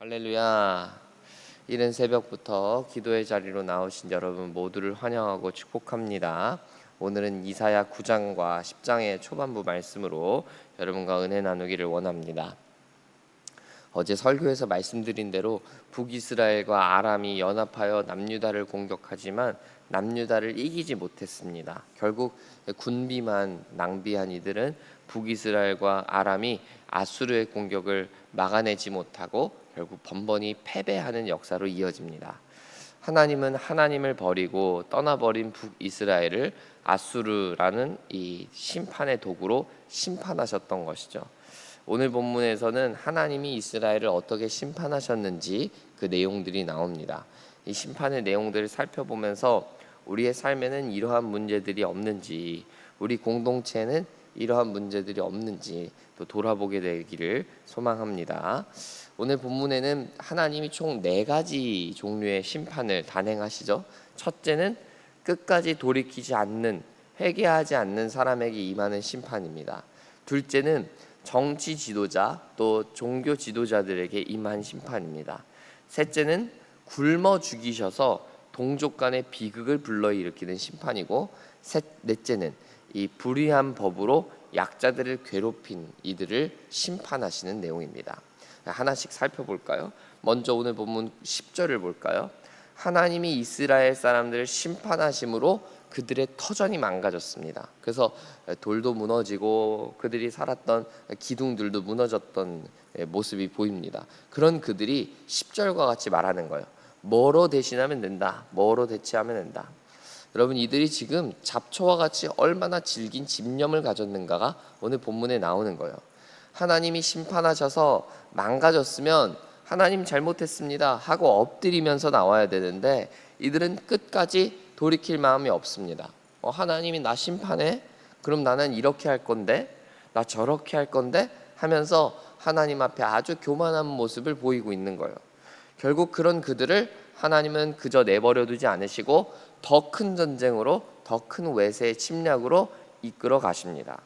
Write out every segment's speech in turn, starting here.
할렐루야. 이른 새벽부터 기도의 자리로 나오신 여러분 모두를 환영하고 축복합니다. 오늘은 이사야 9장과 10장의 초반부 말씀으로 여러분과 은혜 나누기를 원합니다. 어제 설교에서 말씀드린 대로 북이스라엘과 아람이 연합하여 남유다를 공격하지만 남유다를 이기지 못했습니다. 결국 군비만 낭비한 이들은 북이스라엘과 아람이 아수르의 공격을 막아내지 못하고 결국 번번이 패배하는 역사로 이어집니다. 하나님은 하나님을 버리고 떠나버린 북이스라엘을 아수르라는 이 심판의 도구로 심판하셨던 것이죠. 오늘 본문에서는 하나님이 이스라엘을 어떻게 심판하셨는지 그 내용들이 나옵니다. 이 심판의 내용들을 살펴보면서 우리의 삶에는 이러한 문제들이 없는지, 우리 공동체에는 이러한 문제들이 없는지 또 돌아보게 되기를 소망합니다. 오늘 본문에는 하나님이 총 4가지 종류의 심판을 단행하시죠. 첫째는 끝까지 돌이키지 않는, 회개하지 않는 사람에게 임하는 심판입니다. 둘째는 정치 지도자 또 종교 지도자들에게 임한 심판입니다. 셋째는 굶어 죽이셔서 동족 간의 비극을 불러일으키는 심판이고, 넷째는 이 불의한 법으로 약자들을 괴롭힌 이들을 심판하시는 내용입니다. 하나씩 살펴볼까요? 먼저 오늘 본문 10절을 볼까요? 하나님이 이스라엘 사람들을 심판하심으로 그들의 터전이 망가졌습니다. 그래서 돌도 무너지고 그들이 살았던 기둥들도 무너졌던 모습이 보입니다. 그런 그들이 10절과 같이 말하는 거예요. 뭐로 대신하면 된다, 뭐로 대체하면 된다. 여러분, 이들이 지금 잡초와 같이 얼마나 질긴 집념을 가졌는가가 오늘 본문에 나오는 거예요. 하나님이 심판하셔서 망가졌으면 하나님 잘못했습니다 하고 엎드리면서 나와야 되는데, 이들은 끝까지 돌이킬 마음이 없습니다. 하나님이 나 심판해? 그럼 나는 이렇게 할 건데, 나 저렇게 할 건데 하면서 하나님 앞에 아주 교만한 모습을 보이고 있는 거예요. 결국 그런 그들을 하나님은 그저 내버려 두지 않으시고 더 큰 전쟁으로, 더 큰 외세의 침략으로 이끌어 가십니다.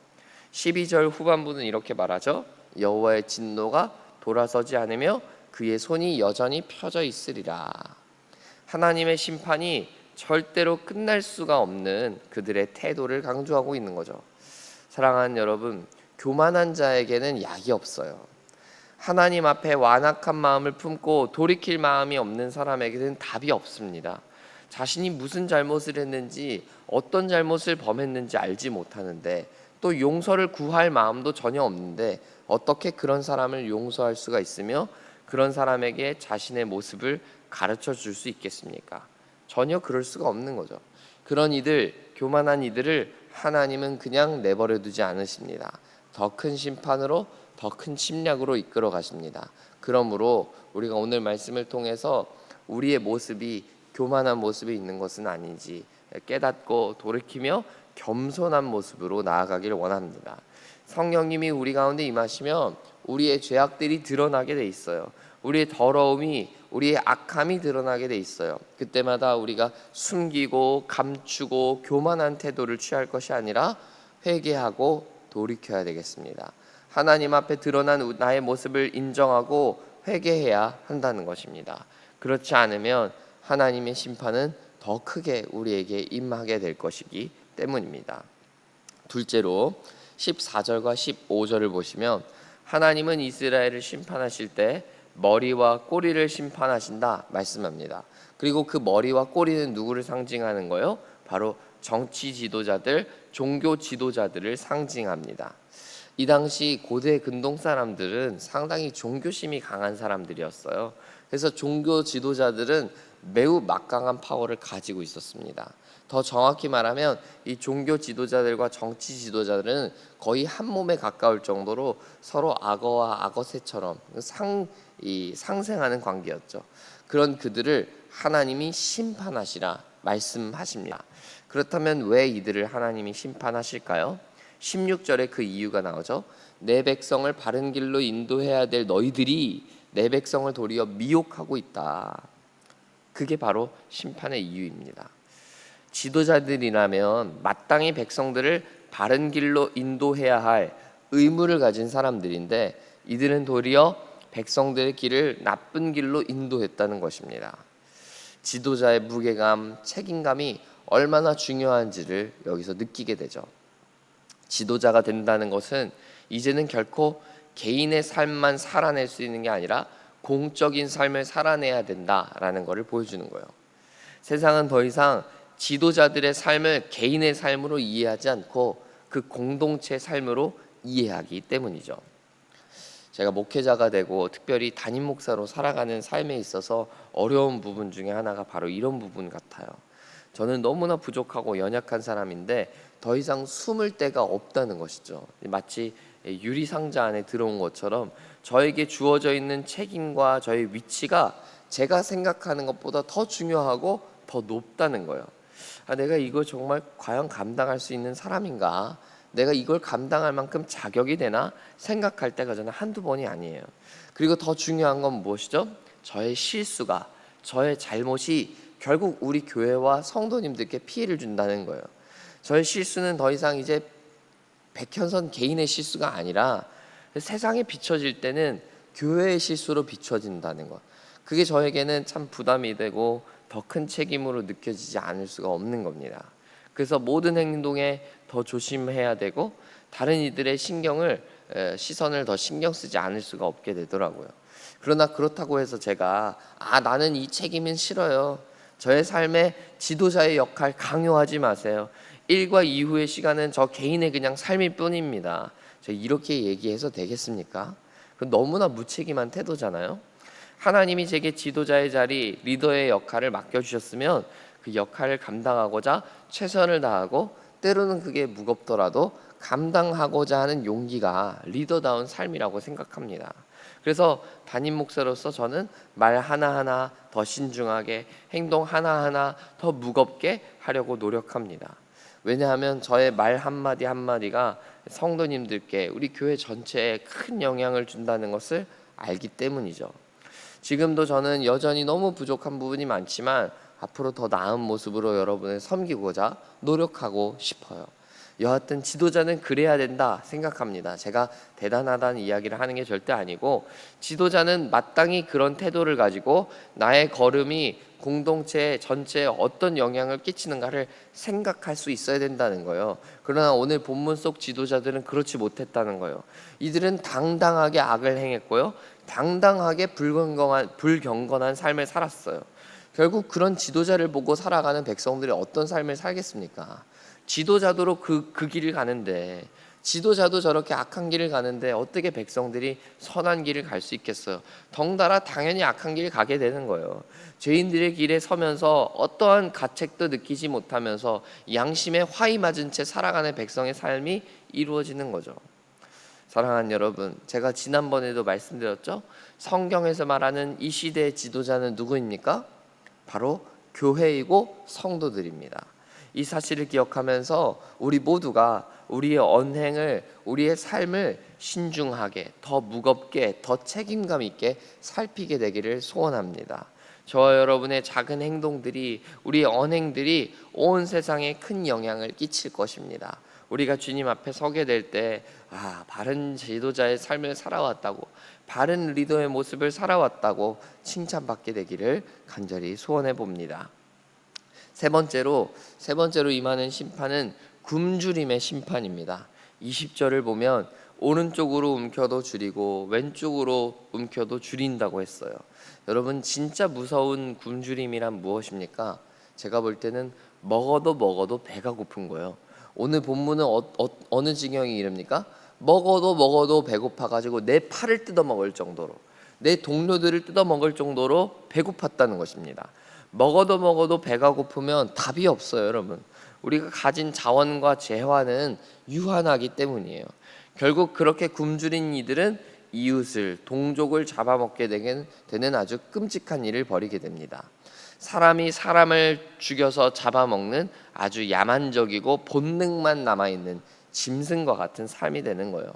12절 후반부는 이렇게 말하죠. 여호와의 진노가 돌아서지 않으며 그의 손이 여전히 펴져 있으리라. 하나님의 심판이 절대로 끝날 수가 없는 그들의 태도를 강조하고 있는 거죠. 사랑하는 여러분, 교만한 자에게는 약이 없어요. 하나님 앞에 완악한 마음을 품고 돌이킬 마음이 없는 사람에게는 답이 없습니다. 자신이 무슨 잘못을 했는지, 어떤 잘못을 범했는지 알지 못하는데, 또 용서를 구할 마음도 전혀 없는데 어떻게 그런 사람을 용서할 수가 있으며 그런 사람에게 자신의 모습을 가르쳐 줄 수 있겠습니까? 전혀 그럴 수가 없는 거죠. 그런 이들, 교만한 이들을 하나님은 그냥 내버려 두지 않으십니다. 더 큰 심판으로, 더 큰 침략으로 이끌어 가십니다. 그러므로 우리가 오늘 말씀을 통해서 우리의 모습이 교만한 모습이 있는 것은 아닌지 깨닫고 돌이키며 겸손한 모습으로 나아가기를 원합니다. 성령님이 우리 가운데 임하시면 우리의 죄악들이 드러나게 돼 있어요. 우리의 더러움이, 우리의 악함이 드러나게 돼 있어요. 그때마다 우리가 숨기고 감추고 교만한 태도를 취할 것이 아니라 회개하고 돌이켜야 되겠습니다. 하나님 앞에 드러난 나의 모습을 인정하고 회개해야 한다는 것입니다. 그렇지 않으면 하나님의 심판은 더 크게 우리에게 임하게 될 것이기 때문입니다. 둘째로 14절과 15절을 보시면 하나님은 이스라엘을 심판하실 때 머리와 꼬리를 심판하신다 말씀합니다. 그리고 그 머리와 꼬리는 누구를 상징하는 거예요? 바로 정치 지도자들, 종교 지도자들을 상징합니다. 이 당시 고대 근동 사람들은 상당히 종교심이 강한 사람들이었어요. 그래서 종교 지도자들은 매우 막강한 파워를 가지고 있었습니다. 더 정확히 말하면 이 종교 지도자들과 정치 지도자들은 거의 한 몸에 가까울 정도로 서로 악어와 악어새처럼 상생하는 관계였죠. 그런 그들을 하나님이 심판하시라 말씀하십니다. 그렇다면 왜 이들을 하나님이 심판하실까요? 16절에 그 이유가 나오죠. 내 백성을 바른 길로 인도해야 될 너희들이 내 백성을 도리어 미혹하고 있다. 그게 바로 심판의 이유입니다. 지도자들이라면 마땅히 백성들을 바른 길로 인도해야 할 의무를 가진 사람들인데, 이들은 도리어 백성들의 길을 나쁜 길로 인도했다는 것입니다. 지도자의 무게감, 책임감이 얼마나 중요한지를 여기서 느끼게 되죠. 지도자가 된다는 것은 이제는 결코 개인의 삶만 살아낼 수 있는 게 아니라 공적인 삶을 살아내야 된다라는 것을 보여주는 거예요. 세상은 더 이상 지도자들의 삶을 개인의 삶으로 이해하지 않고 그 공동체 삶으로 이해하기 때문이죠. 제가 목회자가 되고 특별히 담임 목사로 살아가는 삶에 있어서 어려운 부분 중에 하나가 바로 이런 부분 같아요. 저는 너무나 부족하고 연약한 사람인데 더 이상 숨을 데가 없다는 것이죠. 마치 유리상자 안에 들어온 것처럼 저에게 주어져 있는 책임과 저의 위치가 제가 생각하는 것보다 더 중요하고 더 높다는 거예요. 내가 이걸 정말 과연 감당할 수 있는 사람인가? 내가 이걸 감당할 만큼 자격이 되나 생각할 때가 저는 한두 번이 아니에요. 그리고 더 중요한 건 무엇이죠? 저의 실수가, 저의 잘못이 결국 우리 교회와 성도님들께 피해를 준다는 거예요. 저의 실수는 더 이상 이제 백현선 개인의 실수가 아니라 세상에 비춰질 때는 교회의 실수로 비춰진다는 것. 그게 저에게는 참 부담이 되고 더 큰 책임으로 느껴지지 않을 수가 없는 겁니다. 그래서 모든 행동에 더 조심해야 되고 다른 이들의 시선을 더 신경 쓰지 않을 수가 없게 되더라고요. 그러나 그렇다고 해서 제가 나는 이 책임은 싫어요. 저의 삶의 지도자의 역할 강요하지 마세요. 일과 이후의 시간은 저 개인의 그냥 삶일 뿐입니다. 이렇게 얘기해서 되겠습니까? 너무나 무책임한 태도잖아요. 하나님이 제게 지도자의 자리, 리더의 역할을 맡겨주셨으면 그 역할을 감당하고자 최선을 다하고 때로는 그게 무겁더라도 감당하고자 하는 용기가 리더다운 삶이라고 생각합니다. 그래서 담임 목사로서 저는 말 하나하나 더 신중하게, 행동 하나하나 더 무겁게 하려고 노력합니다. 왜냐하면 저의 말 한마디 한마디가 성도님들께, 우리 교회 전체에 큰 영향을 준다는 것을 알기 때문이죠. 지금도 저는 여전히 너무 부족한 부분이 많지만 앞으로 더 나은 모습으로 여러분을 섬기고자 노력하고 싶어요. 여하튼 지도자는 그래야 된다 생각합니다. 제가 대단하다는 이야기를 하는 게 절대 아니고, 지도자는 마땅히 그런 태도를 가지고 나의 걸음이 공동체 전체에 어떤 영향을 끼치는가를 생각할 수 있어야 된다는 거예요. 그러나 오늘 본문 속 지도자들은 그렇지 못했다는 거예요. 이들은 당당하게 악을 행했고요, 당당하게 불경건한 삶을 살았어요. 결국 그런 지도자를 보고 살아가는 백성들이 어떤 삶을 살겠습니까? 지도자도 그 길을 가는데, 지도자도 저렇게 악한 길을 가는데 어떻게 백성들이 선한 길을 갈 수 있겠어요? 덩달아 당연히 악한 길을 가게 되는 거예요. 죄인들의 길에 서면서 어떠한 가책도 느끼지 못하면서 양심에 화이 맞은 채 살아가는 백성의 삶이 이루어지는 거죠. 사랑하는 여러분, 제가 지난번에도 말씀드렸죠? 성경에서 말하는 이 시대의 지도자는 누구입니까? 바로 교회이고 성도들입니다. 이 사실을 기억하면서 우리 모두가 우리의 언행을, 우리의 삶을 신중하게, 더 무겁게, 더 책임감 있게 살피게 되기를 소원합니다. 저와 여러분의 작은 행동들이, 우리의 언행들이 온 세상에 큰 영향을 끼칠 것입니다. 우리가 주님 앞에 서게 될 때 바른 지도자의 삶을 살아왔다고, 바른 리더의 모습을 살아왔다고 칭찬받게 되기를 간절히 소원해 봅니다. 세 번째로 임하는 심판은 굶주림의 심판입니다. 20절을 보면 오른쪽으로 움켜도 줄이고 왼쪽으로 움켜도 줄인다고 했어요. 여러분, 진짜 무서운 굶주림이란 무엇입니까? 제가 볼 때는 먹어도 배가 고픈 거예요. 오늘 본문은 어느 지경이 이릅니까? 먹어도 배고파가지고 내 팔을 뜯어먹을 정도로, 내 동료들을 뜯어먹을 정도로 배고팠다는 것입니다. 먹어도 배가 고프면 답이 없어요, 여러분. 우리가 가진 자원과 재화는 유한하기 때문이에요. 결국 그렇게 굶주린 이들은 이웃을, 동족을 잡아먹게 되는 아주 끔찍한 일을 벌이게 됩니다. 사람이 사람을 죽여서 잡아먹는 아주 야만적이고 본능만 남아있는 짐승과 같은 삶이 되는 거예요.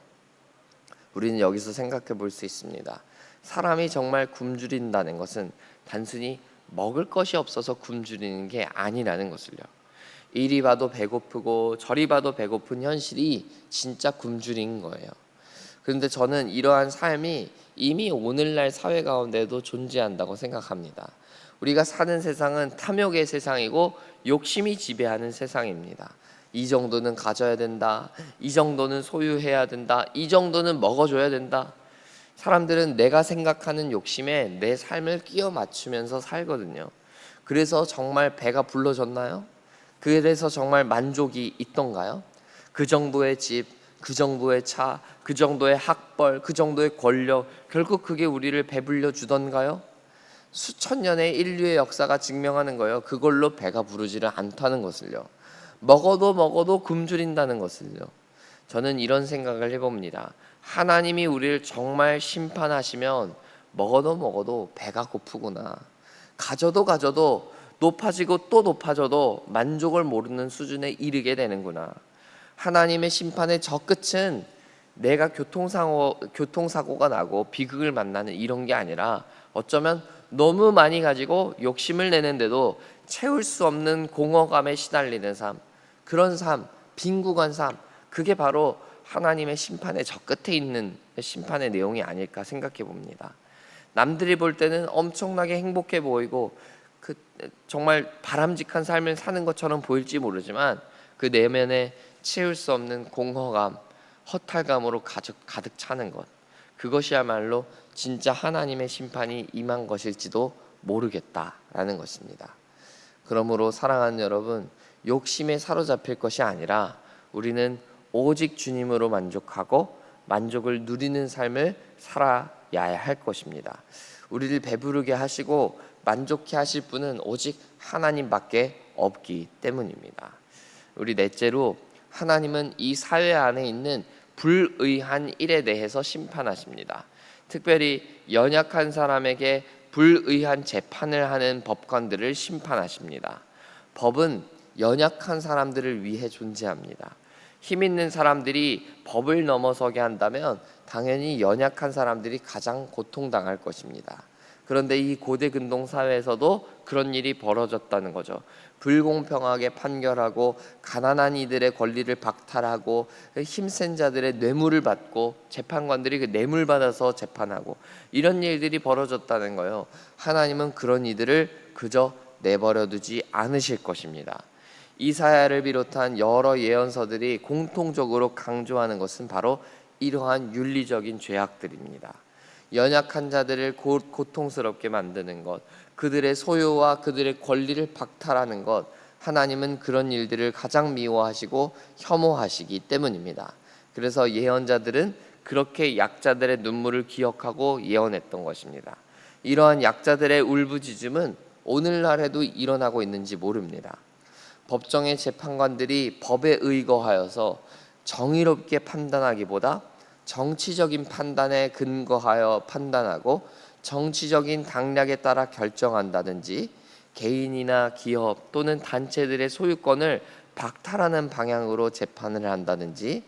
우리는 여기서 생각해 볼 수 있습니다. 사람이 정말 굶주린다는 것은 단순히 먹을 것이 없어서 굶주리는 게 아니라는 것을요. 이리 봐도 배고프고 저리 봐도 배고픈 현실이 진짜 굶주린 거예요. 그런데 저는 이러한 삶이 이미 오늘날 사회 가운데도 존재한다고 생각합니다. 우리가 사는 세상은 탐욕의 세상이고 욕심이 지배하는 세상입니다. 이 정도는 가져야 된다. 이 정도는 소유해야 된다. 이 정도는 먹어줘야 된다. 사람들은 내가 생각하는 욕심에 내 삶을 끼워 맞추면서 살거든요. 그래서 정말 배가 불러졌나요? 그래서 정말 만족이 있던가요? 그 정도의 집, 그 정도의 차, 그 정도의 학벌, 그 정도의 권력, 결국 그게 우리를 배불려 주던가요? 수천 년의 인류의 역사가 증명하는 거예요. 그걸로 배가 부르지를 않다는 것을요. 먹어도 굶주린다는 것을요. 저는 이런 생각을 해봅니다. 하나님이 우리를 정말 심판하시면 먹어도 배가 고프구나. 가져도 높아지고 또 높아져도 만족을 모르는 수준에 이르게 되는구나. 하나님의 심판의 저 끝은 내가 교통사고가 나고 비극을 만나는 이런 게 아니라 어쩌면 너무 많이 가지고 욕심을 내는데도 채울 수 없는 공허감에 시달리는 삶, 그런 삶, 빈곤한 삶, 그게 바로 하나님의 심판의 저 끝에 있는 심판의 내용이 아닐까 생각해 봅니다. 남들이 볼 때는 엄청나게 행복해 보이고 정말 바람직한 삶을 사는 것처럼 보일지 모르지만 그 내면에 채울 수 없는 공허감, 허탈감으로 가득 차는 것, 그것이야말로 진짜 하나님의 심판이 임한 것일지도 모르겠다라는 것입니다. 그러므로 사랑하는 여러분, 욕심에 사로잡힐 것이 아니라 우리는 오직 주님으로 만족하고 만족을 누리는 삶을 살아야 할 것입니다. 우리를 배부르게 하시고 만족해 하실 분은 오직 하나님밖에 없기 때문입니다. 우리 넷째로, 하나님은 이 사회 안에 있는 불의한 일에 대해서 심판하십니다. 특별히 연약한 사람에게 불의한 재판을 하는 법관들을 심판하십니다. 법은 연약한 사람들을 위해 존재합니다. 힘 있는 사람들이 법을 넘어서게 한다면 당연히 연약한 사람들이 가장 고통당할 것입니다. 그런데 이 고대 근동 사회에서도 그런 일이 벌어졌다는 거죠. 불공평하게 판결하고 가난한 이들의 권리를 박탈하고 힘센 자들의 뇌물을 받고 재판관들이 그 뇌물 받아서 재판하고 이런 일들이 벌어졌다는 거예요. 하나님은 그런 이들을 그저 내버려 두지 않으실 것입니다. 이사야를 비롯한 여러 예언서들이 공통적으로 강조하는 것은 바로 이러한 윤리적인 죄악들입니다. 연약한 자들을 고통스럽게 만드는 것, 그들의 소유와 그들의 권리를 박탈하는 것, 하나님은 그런 일들을 가장 미워하시고 혐오하시기 때문입니다. 그래서 예언자들은 그렇게 약자들의 눈물을 기억하고 예언했던 것입니다. 이러한 약자들의 울부짖음은 오늘날에도 일어나고 있는지 모릅니다. 법정의 재판관들이 법에 의거하여서 정의롭게 판단하기보다 정치적인 판단에 근거하여 판단하고 정치적인 당략에 따라 결정한다든지 개인이나 기업 또는 단체들의 소유권을 박탈하는 방향으로 재판을 한다든지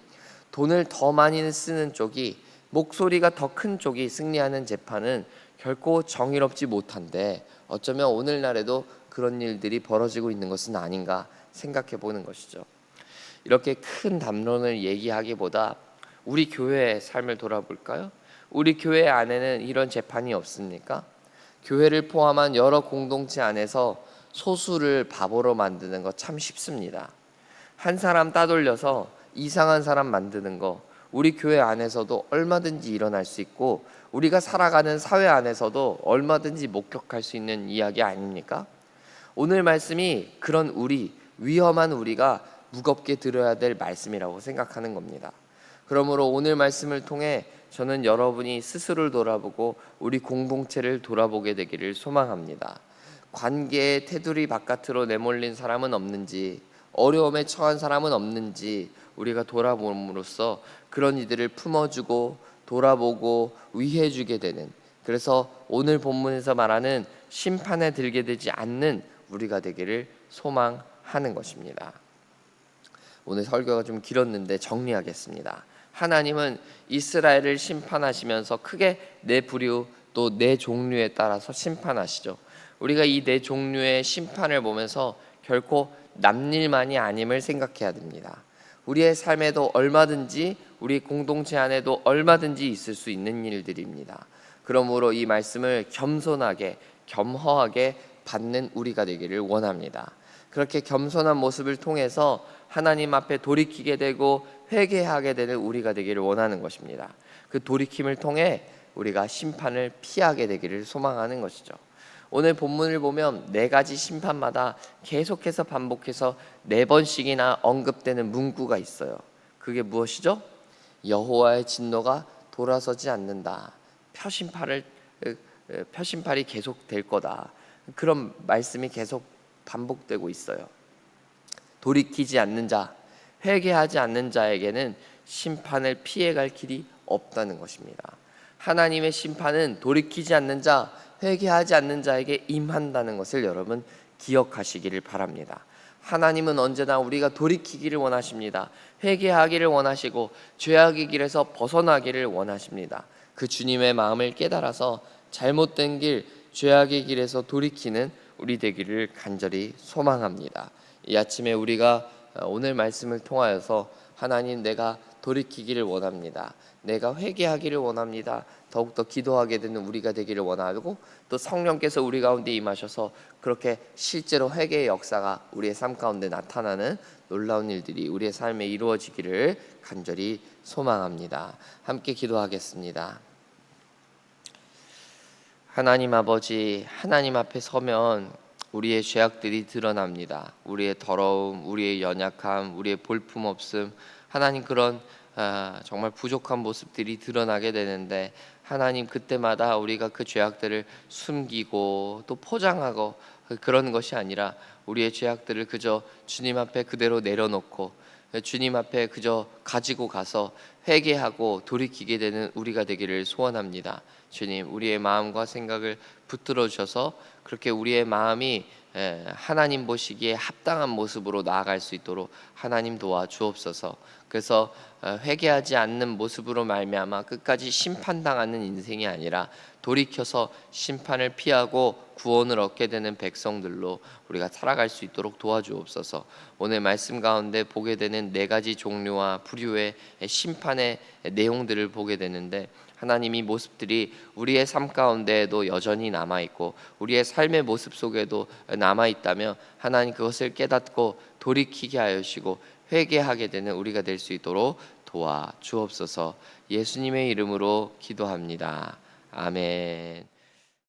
돈을 더 많이 쓰는 쪽이, 목소리가 더 큰 쪽이 승리하는 재판은 결코 정의롭지 못한데 어쩌면 오늘날에도 그런 일들이 벌어지고 있는 것은 아닌가 생각해 보는 것이죠. 이렇게 큰 담론을 얘기하기보다 우리 교회의 삶을 돌아볼까요? 우리 교회 안에는 이런 재판이 없습니까? 교회를 포함한 여러 공동체 안에서 소수를 바보로 만드는 거 참 쉽습니다. 한 사람 따돌려서 이상한 사람 만드는 거 우리 교회 안에서도 얼마든지 일어날 수 있고 우리가 살아가는 사회 안에서도 얼마든지 목격할 수 있는 이야기 아닙니까? 오늘 말씀이 그런 위험한 우리가 무겁게 들어야 될 말씀이라고 생각하는 겁니다. 그러므로 오늘 말씀을 통해 저는 여러분이 스스로를 돌아보고 우리 공동체를 돌아보게 되기를 소망합니다. 관계의 테두리 바깥으로 내몰린 사람은 없는지, 어려움에 처한 사람은 없는지 우리가 돌아봄으로써 그런 이들을 품어주고 돌아보고 위해주게 되는, 그래서 오늘 본문에서 말하는 심판에 들게 되지 않는 우리가 되기를 소망하는 것입니다. 오늘 설교가 좀 길었는데 정리하겠습니다. 하나님은 이스라엘을 심판하시면서 크게 네 부류 또 네 종류에 따라서 심판하시죠. 우리가 이 네 종류의 심판을 보면서 결코 남일만이 아님을 생각해야 됩니다. 우리의 삶에도 얼마든지 우리 공동체 안에도 얼마든지 있을 수 있는 일들입니다. 그러므로 이 말씀을 겸손하게 겸허하게 받는 우리가 되기를 원합니다. 그렇게 겸손한 모습을 통해서 하나님 앞에 돌이키게 되고 회개하게 되는 우리가 되기를 원하는 것입니다. 그 돌이킴을 통해 우리가 심판을 피하게 되기를 소망하는 것이죠. 오늘 본문을 보면 네 가지 심판마다 계속해서 반복해서 네 번씩이나 언급되는 문구가 있어요. 그게 무엇이죠? 여호와의 진노가 돌아서지 않는다. 표심팔이 계속 될 거다. 그런 말씀이 계속 반복되고 있어요. 돌이키지 않는 자, 회개하지 않는 자에게는 심판을 피해갈 길이 없다는 것입니다. 하나님의 심판은 돌이키지 않는 자, 회개하지 않는 자에게 임한다는 것을 여러분 기억하시기를 바랍니다. 하나님은 언제나 우리가 돌이키기를 원하십니다. 회개하기를 원하시고 죄악의 길에서 벗어나기를 원하십니다. 그 주님의 마음을 깨달아서 잘못된 길, 죄악의 길에서 돌이키는 우리 되기를 간절히 소망합니다. 이 아침에 우리가 오늘 말씀을 통하여서 하나님, 내가 돌이키기를 원합니다. 내가 회개하기를 원합니다. 더욱더 기도하게 되는 우리가 되기를 원하고, 또 성령께서 우리 가운데 임하셔서 그렇게 실제로 회개의 역사가 우리의 삶 가운데 나타나는 놀라운 일들이 우리의 삶에 이루어지기를 간절히 소망합니다. 함께 기도하겠습니다. 하나님 아버지, 하나님 앞에 서면 우리의 죄악들이 드러납니다. 우리의 더러움, 우리의 연약함, 우리의 볼품없음, 하나님, 그런 정말 부족한 모습들이 드러나게 되는데, 하나님, 그때마다 우리가 그 죄악들을 숨기고 또 포장하고 그런 것이 아니라 우리의 죄악들을 그저 주님 앞에 그대로 내려놓고 주님 앞에 그저 가지고 가서 회개하고 돌이키게 되는 우리가 되기를 소원합니다. 주님, 우리의 마음과 생각을 붙들어 주셔서 그렇게 우리의 마음이 하나님 보시기에 합당한 모습으로 나아갈 수 있도록 하나님 도와주옵소서. 그래서 회개하지 않는 모습으로 말미암아 끝까지 심판당하는 인생이 아니라 돌이켜서 심판을 피하고 구원을 얻게 되는 백성들로 우리가 살아갈 수 있도록 도와주옵소서. 오늘 말씀 가운데 보게 되는 네 가지 종류와 부류의 심판의 내용들을 보게 되는데, 하나님, 이 모습들이 우리의 삶 가운데에도 여전히 남아있고 우리의 삶의 모습 속에도 남아있다면 하나님, 그것을 깨닫고 돌이키게 하여 주시고 회개하게 되는 우리가 될 수 있도록 도와주옵소서. 예수님의 이름으로 기도합니다. 아멘.